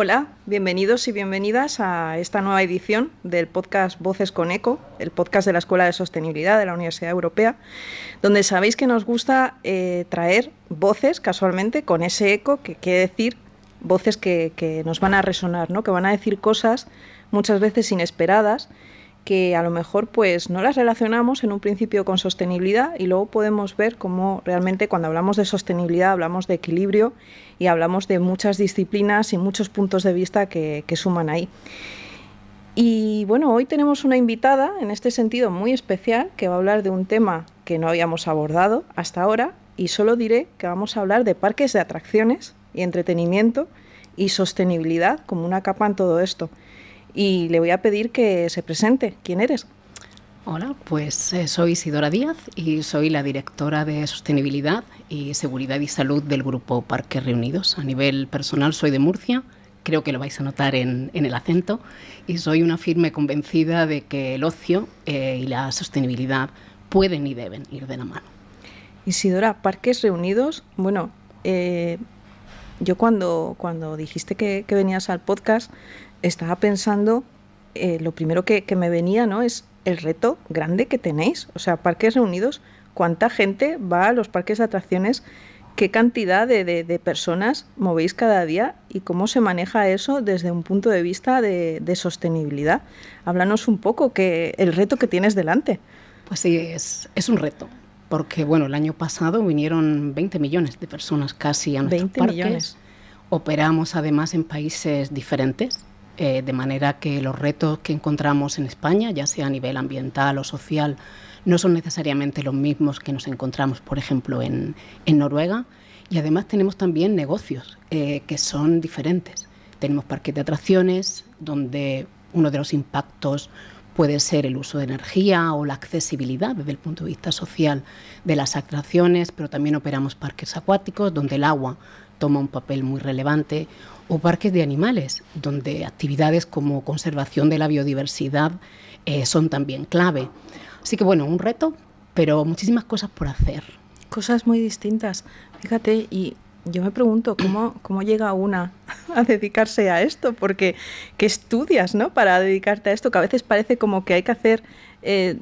Hola, bienvenidos y bienvenidas a esta nueva edición del podcast Voces con Eco, el podcast de la Escuela de Sostenibilidad de la Universidad Europea, donde sabéis que nos gusta traer voces casualmente con ese eco, que quiere decir voces que nos van a resonar, ¿no? Que van a decir cosas muchas veces inesperadas, que a lo mejor pues no las relacionamos en un principio con sostenibilidad y luego podemos ver cómo realmente cuando hablamos de sostenibilidad hablamos de equilibrio y hablamos de muchas disciplinas y muchos puntos de vista que suman ahí. Y bueno, hoy tenemos una invitada en este sentido muy especial que va a hablar de un tema que no habíamos abordado hasta ahora, y solo diré que vamos a hablar de parques de atracciones y entretenimiento y sostenibilidad como una capa en todo esto. Y le voy a pedir que se presente. ¿Quién eres? Hola, pues soy Isidora Díaz y soy la directora de Sostenibilidad y Seguridad y Salud del Grupo Parques Reunidos. A nivel personal soy de Murcia, creo que lo vais a notar en el acento, y soy una firme convencida de que el ocio y la sostenibilidad pueden y deben ir de la mano. Isidora, Parques Reunidos, bueno, yo cuando dijiste que venías al podcast estaba pensando, lo primero que me venía, ¿no?, es el reto grande que tenéis. O sea, Parques Reunidos, ¿cuánta gente va a los parques de atracciones? ¿Qué cantidad de personas movéis cada día? ¿Y cómo se maneja eso desde un punto de vista de sostenibilidad? Háblanos un poco, el reto que tienes delante. Pues sí, es un reto. Porque, bueno, el año pasado vinieron 20 millones de personas casi a nuestros parques. 20 millones. Operamos además en países diferentes. De manera que los retos que encontramos en España, ya sea a nivel ambiental o social, no son necesariamente los mismos que nos encontramos, por ejemplo, en Noruega. Y además tenemos también negocios que son diferentes. Tenemos parques de atracciones, donde uno de los impactos puede ser el uso de energía o la accesibilidad desde el punto de vista social de las atracciones, pero también operamos parques acuáticos, donde el agua toma un papel muy relevante, o parques de animales, donde actividades como conservación de la biodiversidad son también clave. Así que bueno, un reto, pero muchísimas cosas por hacer. Cosas muy distintas. Fíjate, y yo me pregunto cómo llega una a dedicarse a esto, porque ¿qué estudias, no?, para dedicarte a esto? Que a veces parece como que hay que hacer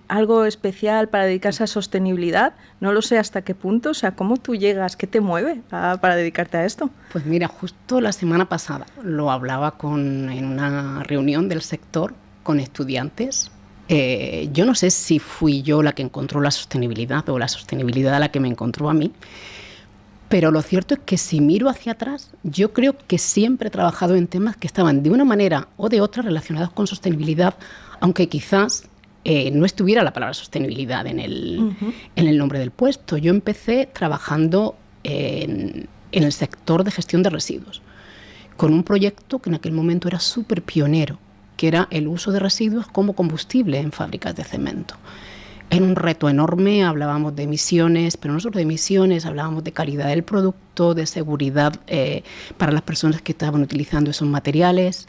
algo especial para dedicarse a sostenibilidad. No lo sé hasta qué punto. O sea, ¿cómo tú llegas? ¿Qué te mueve para dedicarte a esto? Pues mira, justo la semana pasada lo hablaba en una reunión del sector con estudiantes. Yo no sé si fui yo la que encontró la sostenibilidad o la sostenibilidad la que me encontró a mí. Pero lo cierto es que si miro hacia atrás, yo creo que siempre he trabajado en temas que estaban de una manera o de otra relacionados con sostenibilidad, aunque quizás no estuviera la palabra sostenibilidad en el nombre del puesto. Yo empecé trabajando en el sector de gestión de residuos, con un proyecto que en aquel momento era súper pionero, que era el uso de residuos como combustible en fábricas de cemento. Era un reto enorme, hablábamos de emisiones, pero no solo de emisiones, hablábamos de calidad del producto, de seguridad para las personas que estaban utilizando esos materiales.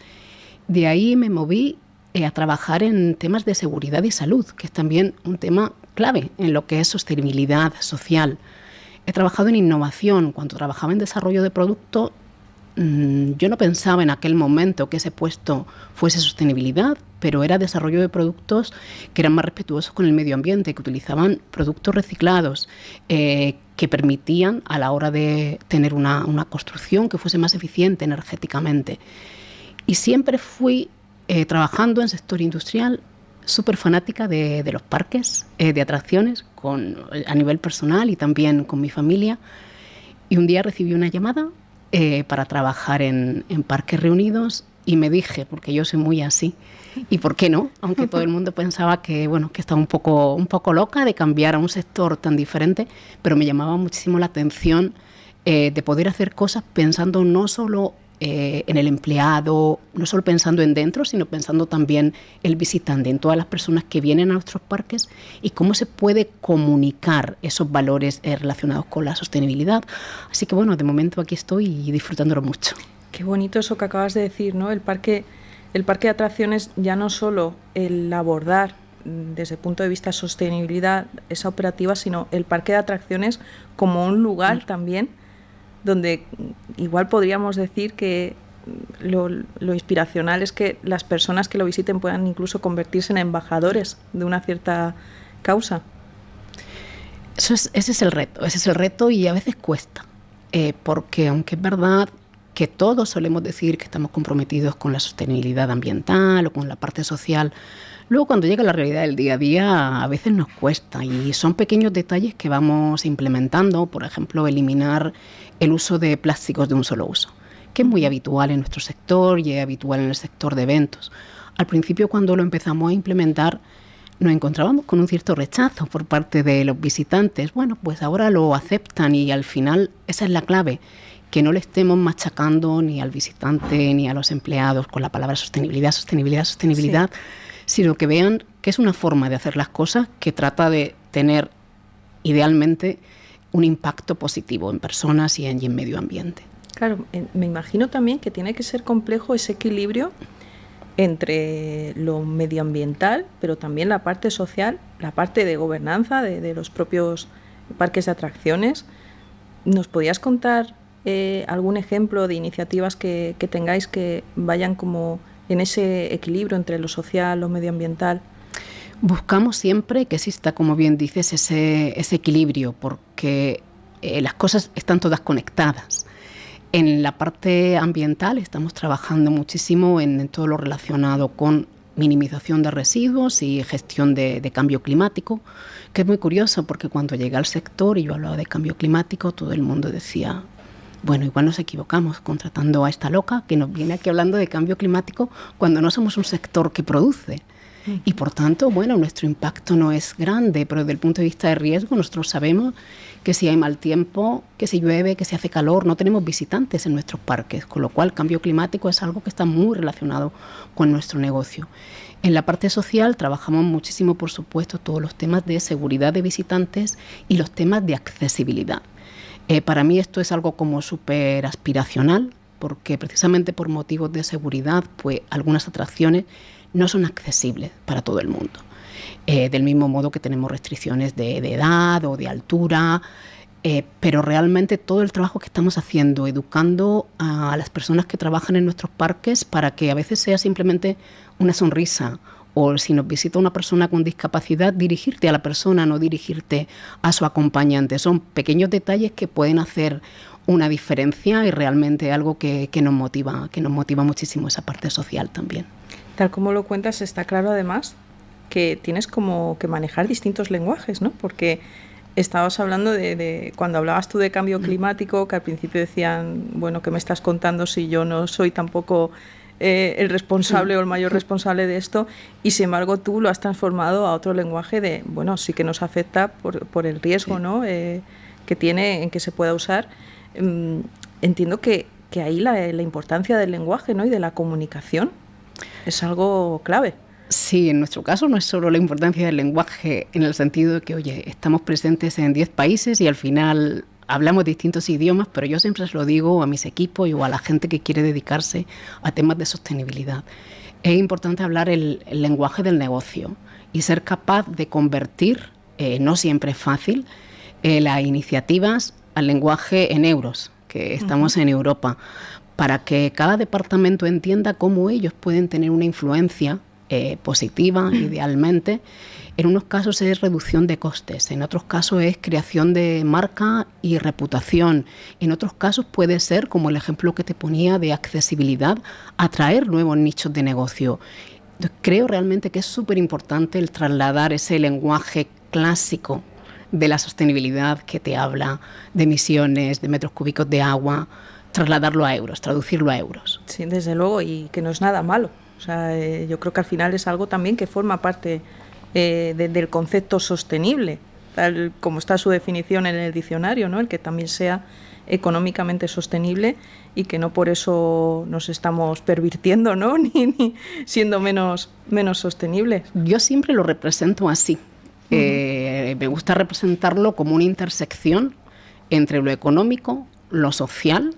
De ahí me moví a trabajar en temas de seguridad y salud, que es también un tema clave en lo que es sostenibilidad social. He trabajado en innovación. Cuando trabajaba en desarrollo de producto, yo no pensaba en aquel momento que ese puesto fuese sostenibilidad, pero era desarrollo de productos que eran más respetuosos con el medio ambiente, que utilizaban productos reciclados, que permitían a la hora de tener una construcción que fuese más eficiente energéticamente. Y siempre fui trabajando en sector industrial, súper fanática de los parques, de atracciones, a nivel personal y también con mi familia. Y un día recibí una llamada para trabajar en Parques Reunidos y me dije, porque yo soy muy así, ¿y por qué no? Aunque todo el mundo pensaba que estaba un poco loca de cambiar a un sector tan diferente, pero me llamaba muchísimo la atención de poder hacer cosas pensando no solo en el empleado, no solo pensando en dentro, sino pensando también el visitante, en todas las personas que vienen a nuestros parques y cómo se puede comunicar esos valores relacionados con la sostenibilidad. Así que bueno, de momento aquí estoy disfrutándolo mucho. Qué bonito eso que acabas de decir, ¿no? El parque de atracciones, ya no solo el abordar desde el punto de vista de sostenibilidad esa operativa, sino el parque de atracciones como un lugar también donde igual podríamos decir que lo inspiracional es que las personas que lo visiten puedan incluso convertirse en embajadores de una cierta causa. Ese es el reto y a veces cuesta, porque aunque es verdad que todos solemos decir que estamos comprometidos con la sostenibilidad ambiental o con la parte social, luego cuando llega la realidad del día a día a veces nos cuesta y son pequeños detalles que vamos implementando, por ejemplo, eliminar el uso de plásticos de un solo uso, que es muy habitual en nuestro sector y es habitual en el sector de eventos. Al principio, cuando lo empezamos a implementar, nos encontrábamos con un cierto rechazo por parte de los visitantes. Bueno, pues ahora lo aceptan y al final esa es la clave, que no le estemos machacando ni al visitante ni a los empleados con la palabra sostenibilidad, sí, sino que vean que es una forma de hacer las cosas que trata de tener idealmente un impacto positivo en personas y en medio ambiente. Claro, me imagino también que tiene que ser complejo ese equilibrio entre lo medioambiental, pero también la parte social, la parte de gobernanza de los propios parques de atracciones. ¿Nos podías contar algún ejemplo de iniciativas que tengáis que vayan como en ese equilibrio entre lo social, lo medioambiental? Buscamos siempre que exista, como bien dices, ese equilibrio, porque las cosas están todas conectadas. En la parte ambiental estamos trabajando muchísimo en todo lo relacionado con minimización de residuos y gestión de cambio climático, que es muy curioso porque cuando llegué al sector y yo hablaba de cambio climático, todo el mundo decía, bueno, igual nos equivocamos contratando a esta loca que nos viene aquí hablando de cambio climático cuando no somos un sector que produce. Y por tanto, bueno, nuestro impacto no es grande, pero desde el punto de vista de riesgo nosotros sabemos que si hay mal tiempo, que si llueve, que si hace calor, no tenemos visitantes en nuestros parques, con lo cual el cambio climático es algo que está muy relacionado con nuestro negocio. En la parte social trabajamos muchísimo, por supuesto, todos los temas de seguridad de visitantes y los temas de accesibilidad. Para mí esto es algo como súper aspiracional, porque precisamente por motivos de seguridad, pues algunas atracciones no son accesibles para todo el mundo. Del mismo modo que tenemos restricciones de edad o de altura, pero realmente todo el trabajo que estamos haciendo, educando a las personas que trabajan en nuestros parques para que a veces sea simplemente una sonrisa, o si nos visita una persona con discapacidad, dirigirte a la persona, no dirigirte a su acompañante. Son pequeños detalles que pueden hacer una diferencia y realmente algo que nos motiva muchísimo esa parte social también. Tal como lo cuentas, está claro además que tienes como que manejar distintos lenguajes, ¿no? Porque estabas hablando de cuando hablabas tú de cambio climático, que al principio decían, bueno, ¿qué me estás contando si yo no soy tampoco el responsable o el mayor responsable de esto? Y sin embargo tú lo has transformado a otro lenguaje de, bueno, sí que nos afecta por el riesgo, ¿no? Que tiene en que se pueda usar. Entiendo que ahí la importancia del lenguaje, ¿no? Y de la comunicación es algo clave. Sí, en nuestro caso no es solo la importancia del lenguaje en el sentido de que, oye, estamos presentes en 10 países y al final hablamos distintos idiomas, pero yo siempre se lo digo a mis equipos y o a la gente que quiere dedicarse a temas de sostenibilidad. Es importante hablar el lenguaje del negocio y ser capaz de convertir, no siempre es fácil, las iniciativas al lenguaje en euros, que estamos en Europa, para que cada departamento entienda cómo ellos pueden tener una influencia positiva, idealmente. En unos casos es reducción de costes, en otros casos es creación de marca y reputación, en otros casos puede ser, como el ejemplo que te ponía de accesibilidad, atraer nuevos nichos de negocio. Entonces, creo realmente que es súper importante el trasladar ese lenguaje clásico de la sostenibilidad que te habla de emisiones, de metros cúbicos de agua, trasladarlo a euros, traducirlo a euros. Sí, desde luego, y que no es nada malo. O sea, yo creo que al final es algo también que forma parte del concepto sostenible, tal como está su definición en el diccionario, ¿no? El que también sea económicamente sostenible y que no por eso nos estamos pervirtiendo, ¿no? ni siendo menos sostenibles. Yo siempre lo represento así. Me gusta representarlo como una intersección entre lo económico, lo social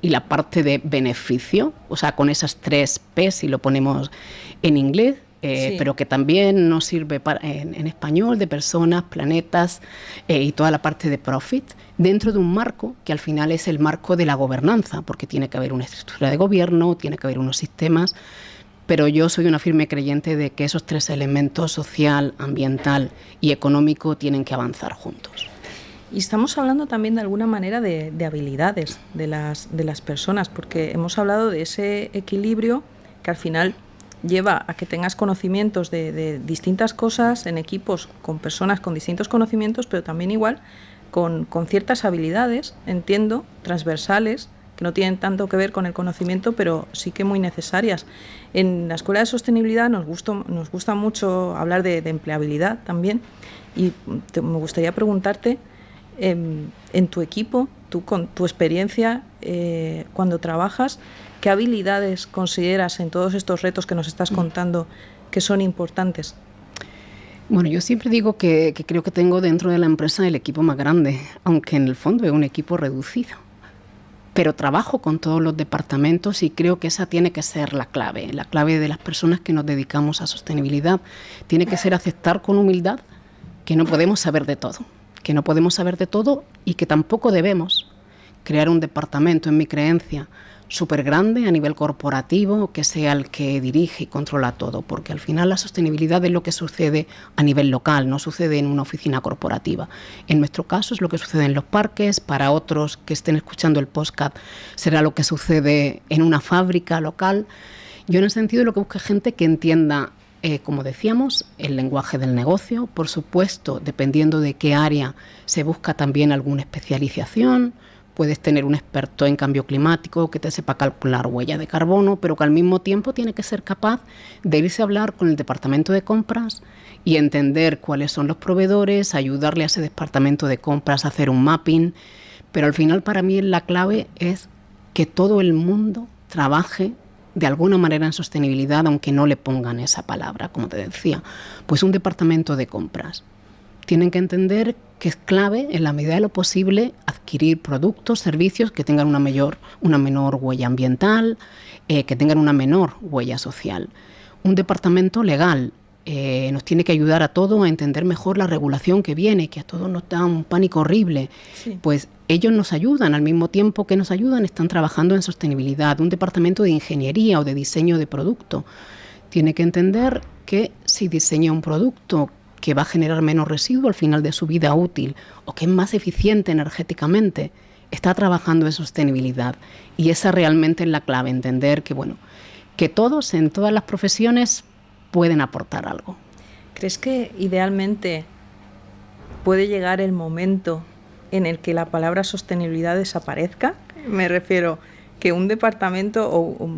y la parte de beneficio, o sea, con esas 3 P, si lo ponemos en inglés, Sí. pero que también nos sirve en español de personas, planetas y toda la parte de profit, dentro de un marco que al final es el marco de la gobernanza, porque tiene que haber una estructura de gobierno, tiene que haber unos sistemas, pero yo soy una firme creyente de que esos 3 elementos, social, ambiental y económico, tienen que avanzar juntos. Y estamos hablando también de alguna manera de habilidades de las personas, porque hemos hablado de ese equilibrio que al final lleva a que tengas conocimientos de distintas cosas en equipos con personas con distintos conocimientos, pero también igual con ciertas habilidades, entiendo, transversales, que no tienen tanto que ver con el conocimiento, pero sí que muy necesarias. En la Escuela de Sostenibilidad nos gusta mucho hablar de empleabilidad también, y me gustaría preguntarte, en tu equipo, tú con tu experiencia, cuando trabajas, ¿qué habilidades consideras en todos estos retos que nos estás contando que son importantes? Bueno, yo siempre digo que creo que tengo dentro de la empresa el equipo más grande, aunque en el fondo es un equipo reducido. Pero trabajo con todos los departamentos y creo que esa tiene que ser la clave de las personas que nos dedicamos a sostenibilidad. Tiene que ser aceptar con humildad que no podemos saber de todo. Y que tampoco debemos crear un departamento, en mi creencia, súper grande a nivel corporativo, que sea el que dirige y controla todo, porque al final la sostenibilidad es lo que sucede a nivel local, no sucede en una oficina corporativa. En nuestro caso es lo que sucede en los parques, para otros que estén escuchando el podcast será lo que sucede en una fábrica local. Yo en ese sentido lo que busco es gente que entienda, como decíamos, el lenguaje del negocio. Por supuesto, dependiendo de qué área, se busca también alguna especialización. Puedes tener un experto en cambio climático que te sepa calcular huella de carbono, pero que al mismo tiempo tiene que ser capaz de irse a hablar con el departamento de compras y entender cuáles son los proveedores, ayudarle a ese departamento de compras a hacer un mapping. Pero al final, para mí, la clave es que todo el mundo trabaje de alguna manera en sostenibilidad, aunque no le pongan esa palabra, como te decía. Pues un departamento de compras tienen que entender que es clave, en la medida de lo posible, adquirir productos, servicios que tengan una menor huella ambiental, que tengan una menor huella social. Un departamento legal nos tiene que ayudar a todos a entender mejor la regulación que viene, que a todos nos da un pánico horrible. Sí. Pues ellos nos ayudan, al mismo tiempo que nos ayudan, están trabajando en sostenibilidad. Un departamento de ingeniería o de diseño de producto tiene que entender que si diseña un producto que va a generar menos residuo al final de su vida útil o que es más eficiente energéticamente, está trabajando en sostenibilidad. Y esa realmente es la clave, entender que, bueno, que todos en todas las profesiones pueden aportar algo. ¿Crees que idealmente puede llegar el momento en el que la palabra sostenibilidad desaparezca? Me refiero que un departamento o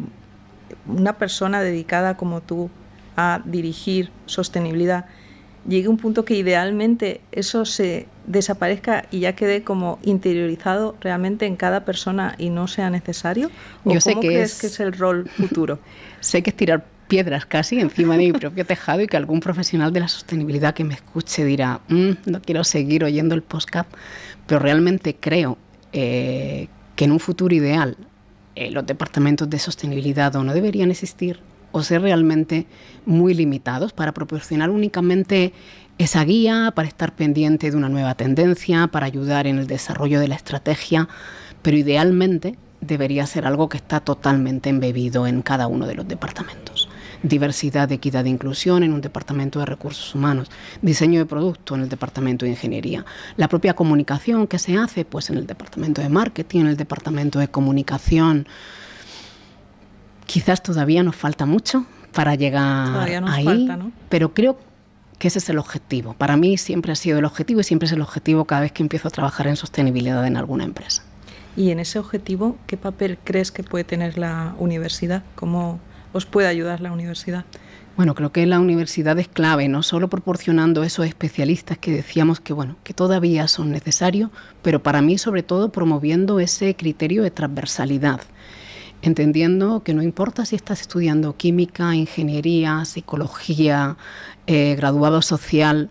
una persona dedicada como tú a dirigir sostenibilidad llegue a un punto que idealmente eso se desaparezca y ya quede como interiorizado realmente en cada persona y no sea necesario? ¿O cómo crees que es el rol futuro? Sé que es tirar piedras casi encima de mi propio tejado y que algún profesional de la sostenibilidad que me escuche dirá, no quiero seguir oyendo el podcast, pero realmente creo que en un futuro ideal los departamentos de sostenibilidad o no deberían existir o ser realmente muy limitados para proporcionar únicamente esa guía, para estar pendiente de una nueva tendencia, para ayudar en el desarrollo de la estrategia, pero idealmente debería ser algo que está totalmente embebido en cada uno de los departamentos. Diversidad, equidad e inclusión en un departamento de recursos humanos, diseño de producto en el departamento de ingeniería, la propia comunicación que se hace pues en el departamento de marketing, en el departamento de comunicación. Quizás todavía nos falta mucho para llegar ahí, ¿no? Pero creo que ese es el objetivo. Para mí siempre ha sido el objetivo y siempre es el objetivo cada vez que empiezo a trabajar en sostenibilidad en alguna empresa. Y en ese objetivo, ¿qué papel crees que puede tener la universidad? ¿Cómo os puede ayudar la universidad? Bueno, creo que la universidad es clave, no solo proporcionando esos especialistas que decíamos que, bueno, que todavía son necesarios, pero para mí sobre todo promoviendo ese criterio de transversalidad, entendiendo que no importa si estás estudiando química, ingeniería, psicología, graduado social,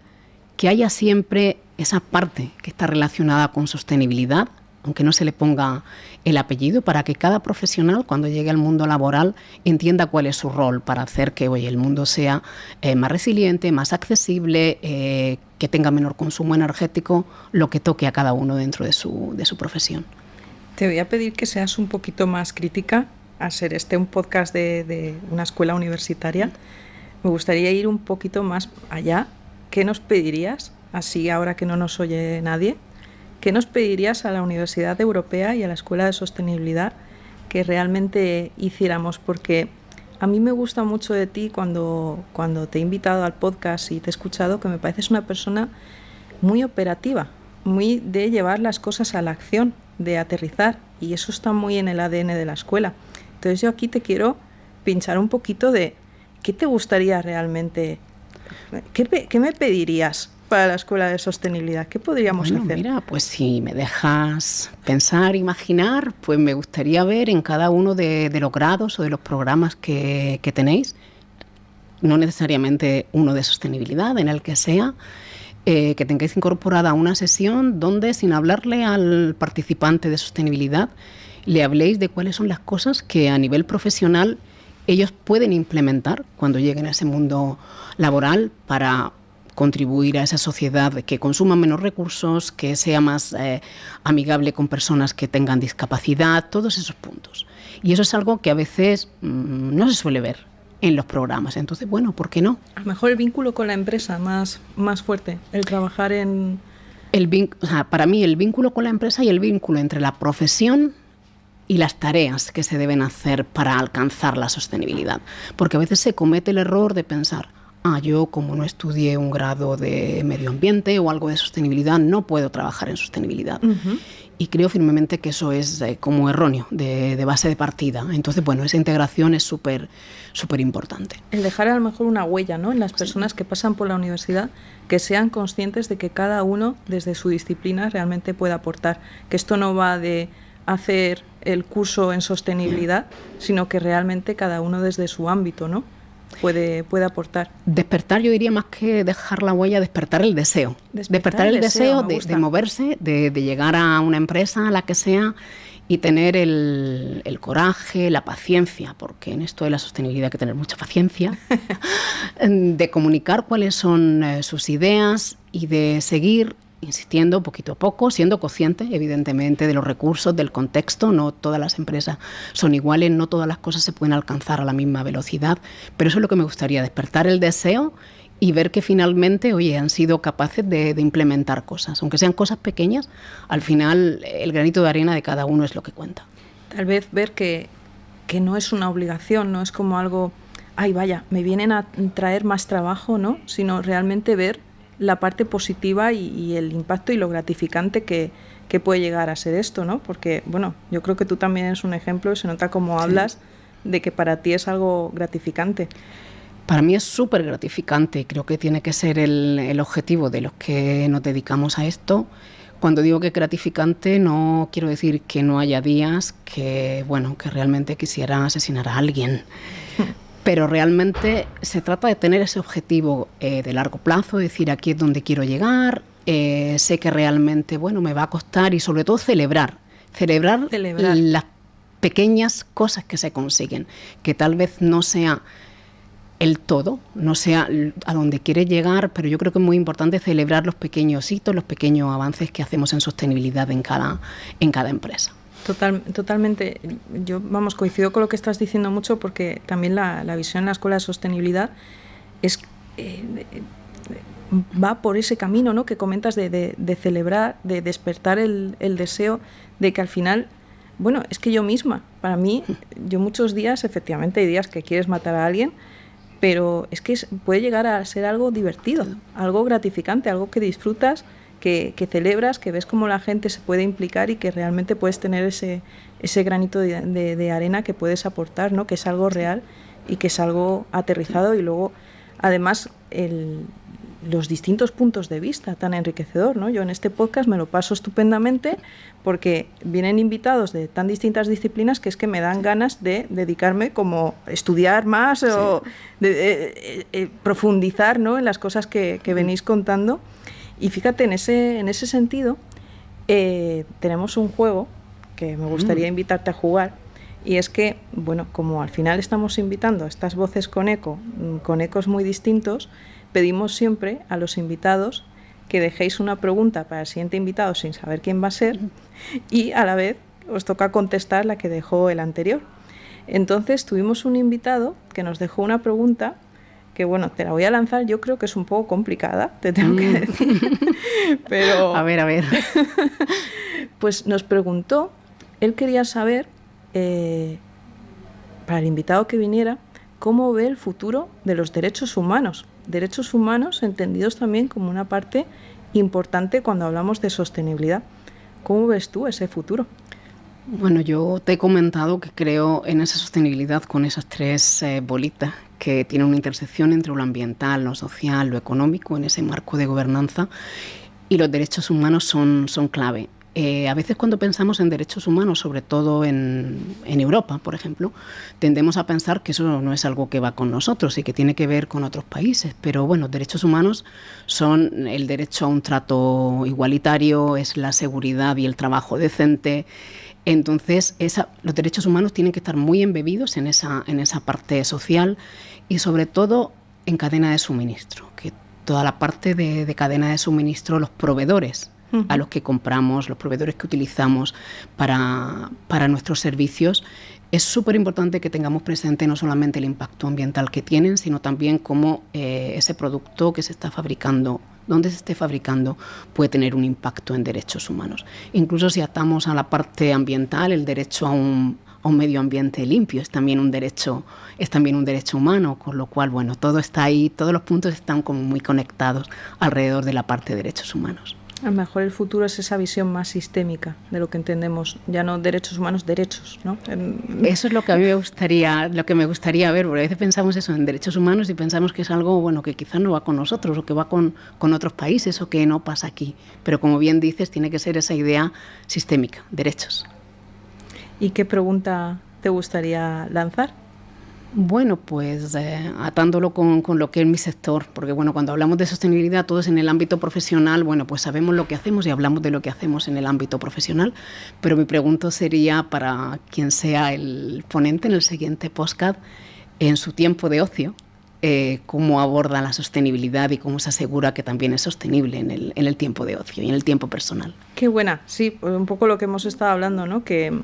que haya siempre esa parte que está relacionada con sostenibilidad, aunque no se le ponga el apellido, para que cada profesional, cuando llegue al mundo laboral, entienda cuál es su rol para hacer que el mundo sea más resiliente, más accesible, que tenga menor consumo energético, lo que toque a cada uno dentro de su profesión. Te voy a pedir que seas un poquito más crítica al ser un podcast de una escuela universitaria. Me gustaría ir un poquito más allá. ¿Qué nos pedirías, así ahora que no nos oye nadie, qué nos pedirías a la Universidad Europea y a la Escuela de Sostenibilidad que realmente hiciéramos? Porque a mí me gusta mucho de ti cuando te he invitado al podcast y te he escuchado, que me pareces una persona muy operativa, muy de llevar las cosas a la acción, de aterrizar, y eso está muy en el ADN de la escuela. Entonces yo aquí te quiero pinchar un poquito de qué te gustaría realmente, qué me pedirías para la Escuela de Sostenibilidad, qué podríamos hacer. Mira, pues si me dejas pensar, imaginar, pues me gustaría ver en cada uno de los grados o de los programas que tenéis, no necesariamente uno de sostenibilidad, en el que sea, que tengáis incorporada una sesión donde, sin hablarle al participante de sostenibilidad, le habléis de cuáles son las cosas que a nivel profesional ellos pueden implementar cuando lleguen a ese mundo laboral para contribuir a esa sociedad que consuma menos recursos, que sea más amigable con personas que tengan discapacidad, todos esos puntos. Y eso es algo que a veces no se suele ver en los programas. Entonces, bueno, ¿por qué no? A lo mejor el vínculo con la empresa más fuerte, el trabajar en... Para mí el vínculo con la empresa y el vínculo entre la profesión y las tareas que se deben hacer para alcanzar la sostenibilidad. Porque a veces se comete el error de pensar, yo como no estudié un grado de medio ambiente o algo de sostenibilidad, no puedo trabajar en sostenibilidad. Uh-huh. Y creo firmemente que eso es como erróneo, de base de partida. Entonces, bueno, esa integración es súper importante. El dejar a lo mejor una huella, ¿no?, en las personas que pasan por la universidad, que sean conscientes de que cada uno, desde su disciplina, realmente puede aportar. Que esto no va de hacer el curso en sostenibilidad, sino que realmente cada uno desde su ámbito, ¿no?, puede aportar. Despertar, yo diría, más que dejar la huella, despertar el deseo. Despertar el deseo de moverse, de llegar a una empresa, a la que sea, y tener el coraje, la paciencia, porque en esto de la sostenibilidad hay que tener mucha paciencia, de comunicar cuáles son sus ideas y de seguir insistiendo poquito a poco, siendo consciente, evidentemente, de los recursos, del contexto. No todas las empresas son iguales, no todas las cosas se pueden alcanzar a la misma velocidad, pero eso es lo que me gustaría, despertar el deseo y ver que finalmente, han sido capaces de implementar cosas. Aunque sean cosas pequeñas, al final el granito de arena de cada uno es lo que cuenta. Tal vez ver que no es una obligación, no es como algo, vaya, me vienen a traer más trabajo, ¿no?, sino realmente ver la parte positiva y el impacto y lo gratificante que puede llegar a ser esto, ¿no? Porque, bueno, yo creo que tú también eres un ejemplo y se nota cómo hablas de que para ti es algo gratificante. Para mí es súper gratificante, creo que tiene que ser el objetivo de los que nos dedicamos a esto. Cuando digo que es gratificante, no quiero decir que no haya días que realmente quisiera asesinar a alguien. Pero realmente se trata de tener ese objetivo de largo plazo, decir, aquí es donde quiero llegar, sé que realmente, me va a costar, y sobre todo celebrar las pequeñas cosas que se consiguen, que tal vez no sea el todo, no sea a donde quiere llegar, pero yo creo que es muy importante celebrar los pequeños hitos, los pequeños avances que hacemos en sostenibilidad en cada empresa. Totalmente. Yo, coincido con lo que estás diciendo mucho, porque también la visión en la Escuela de Sostenibilidad va por ese camino, ¿no?, que comentas de celebrar, de despertar el deseo, de que al final, es que yo misma, para mí, yo muchos días, efectivamente hay días que quieres matar a alguien, pero es que puede llegar a ser algo divertido, algo gratificante, algo que disfrutas, que celebras, que ves cómo la gente se puede implicar y que realmente puedes tener ese granito de arena que puedes aportar, ¿no?, que es algo real y que es algo aterrizado, y luego además los distintos puntos de vista tan enriquecedor, ¿no? Yo en este podcast me lo paso estupendamente porque vienen invitados de tan distintas disciplinas que es que me dan ganas de dedicarme como estudiar más o de profundizar, ¿no?, en las cosas que venís contando. Y fíjate, en ese sentido, Tenemos un juego que me gustaría invitarte a jugar, y es que, bueno, como al final estamos invitando a estas voces con ecos muy distintos, pedimos siempre a los invitados que dejéis una pregunta para el siguiente invitado sin saber quién va a ser, y a la vez os toca contestar la que dejó el anterior. Entonces tuvimos un invitado que nos dejó una pregunta que, bueno, te la voy a lanzar. Yo creo que es un poco complicada, te tengo que decir. Pero, a ver. Pues nos preguntó, él quería saber, para el invitado que viniera, cómo ve el futuro de los derechos humanos. Derechos humanos entendidos también como una parte importante cuando hablamos de sostenibilidad. ¿Cómo ves tú ese futuro? Bueno, yo te he comentado que creo en esa sostenibilidad con esas tres bolitas que tienen una intersección entre lo ambiental, lo social, lo económico, en ese marco de gobernanza, y los derechos humanos son clave. A veces cuando pensamos en derechos humanos, sobre todo en Europa, por ejemplo, tendemos a pensar que eso no es algo que va con nosotros y que tiene que ver con otros países. Pero bueno, derechos humanos son el derecho a un trato igualitario, es la seguridad y el trabajo decente. Entonces, los derechos humanos tienen que estar muy embebidos en esa parte social y sobre todo en cadena de suministro, que toda la parte de cadena de suministro, los proveedores a los que compramos, los proveedores que utilizamos para nuestros servicios, es súper importante que tengamos presente no solamente el impacto ambiental que tienen, sino también cómo ese producto que se está fabricando, donde se esté fabricando, puede tener un impacto en derechos humanos. Incluso si atamos a la parte ambiental, el derecho a un medio ambiente limpio es también un derecho humano, con lo cual, bueno, todo está ahí, todos los puntos están como muy conectados alrededor de la parte de derechos humanos. A lo mejor el futuro es esa visión más sistémica de lo que entendemos, ya no derechos humanos, derechos, ¿no? Eso es lo que a mí me gustaría ver, porque a veces pensamos eso en derechos humanos y pensamos que es algo, bueno, que quizás no va con nosotros o que va con otros países o que no pasa aquí. Pero como bien dices, tiene que ser esa idea sistémica, derechos. ¿Y qué pregunta te gustaría lanzar? Bueno, pues atándolo con lo que es mi sector, porque bueno, cuando hablamos de sostenibilidad, todos en el ámbito profesional, bueno, pues sabemos lo que hacemos y hablamos de lo que hacemos en el ámbito profesional, pero mi pregunta sería para quien sea el ponente en el siguiente podcast, en su tiempo de ocio, cómo aborda la sostenibilidad y cómo se asegura que también es sostenible en el tiempo de ocio y en el tiempo personal. Qué buena, sí, un poco lo que hemos estado hablando, ¿no? Que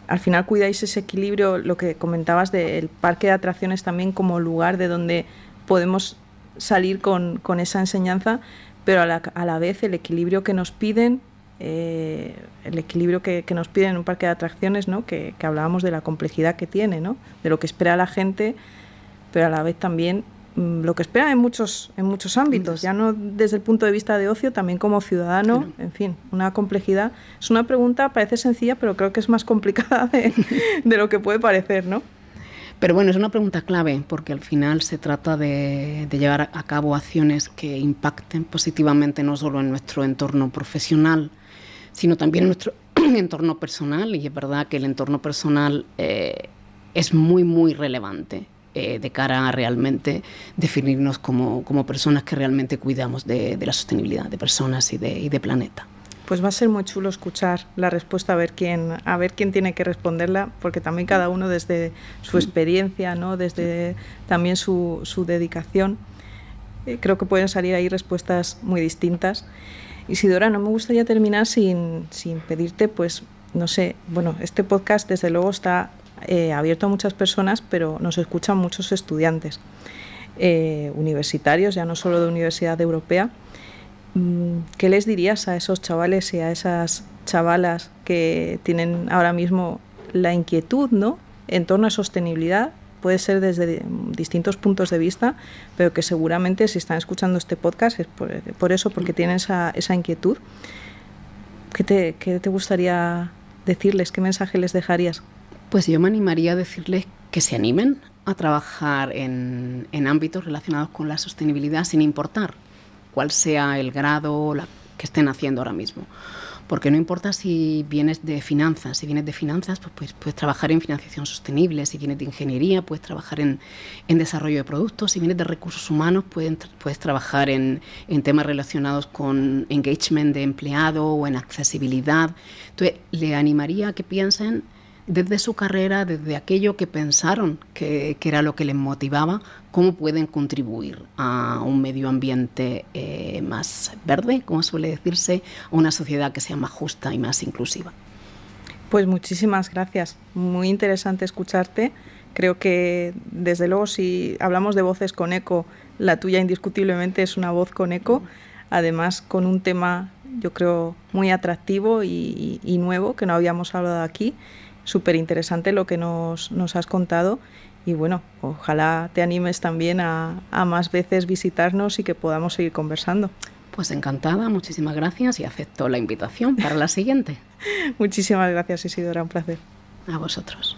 al final cuidáis ese equilibrio, lo que comentabas del parque de atracciones también como lugar de donde podemos salir con esa enseñanza, pero a la vez el equilibrio que nos piden, en un parque de atracciones, ¿no? Que hablábamos de la complejidad que tiene, ¿no? De lo que espera la gente, pero a la vez también lo que espera en muchos ámbitos, ya no desde el punto de vista de ocio, también como ciudadano, claro. En fin, una complejidad. Es una pregunta, parece sencilla, pero creo que es más complicada de lo que puede parecer, ¿no? Pero bueno, es una pregunta clave, porque al final se trata de llevar a cabo acciones que impacten positivamente no solo en nuestro entorno profesional, sino también en nuestro entorno personal, y es verdad que el entorno personal es muy, muy relevante de cara a realmente definirnos como personas que realmente cuidamos de la sostenibilidad de personas y de planeta. Pues va a ser muy chulo escuchar la respuesta, a ver quién tiene que responderla, porque también cada uno desde su experiencia, ¿no? Desde también su dedicación, creo que pueden salir ahí respuestas muy distintas. Isidora, no me gustaría terminar sin pedirte, pues, no sé, bueno, este podcast desde luego está abierto a muchas personas, pero nos escuchan muchos estudiantes universitarios, ya no solo de Universidad Europea. ¿Qué les dirías a esos chavales y a esas chavalas que tienen ahora mismo la inquietud, ¿no?, en torno a sostenibilidad? Puede ser desde distintos puntos de vista, pero que seguramente si están escuchando este podcast es por eso, porque tienen esa inquietud. ¿Qué te gustaría decirles? ¿Qué mensaje les dejarías? Pues yo me animaría a decirles que se animen a trabajar en ámbitos relacionados con la sostenibilidad sin importar cuál sea el grado que estén haciendo ahora mismo. Porque no importa si vienes de finanzas, pues puedes trabajar en financiación sostenible, si vienes de ingeniería, puedes trabajar en desarrollo de productos, si vienes de recursos humanos, puedes trabajar en temas relacionados con engagement de empleado o en accesibilidad. Entonces, le animaría a que piensen desde su carrera, desde aquello que pensaron que era lo que les motivaba, cómo pueden contribuir a un medio ambiente más verde, como suele decirse, a una sociedad que sea más justa y más inclusiva. Pues muchísimas gracias, muy interesante escucharte. Creo que, desde luego, si hablamos de voces con eco, la tuya indiscutiblemente es una voz con eco, además con un tema, yo creo, muy atractivo y nuevo, que no habíamos hablado aquí. Súper interesante lo que nos has contado y bueno, ojalá te animes también a más veces visitarnos y que podamos seguir conversando. Pues encantada, muchísimas gracias y acepto la invitación para la siguiente. Muchísimas gracias, Isidora, un placer. A vosotros.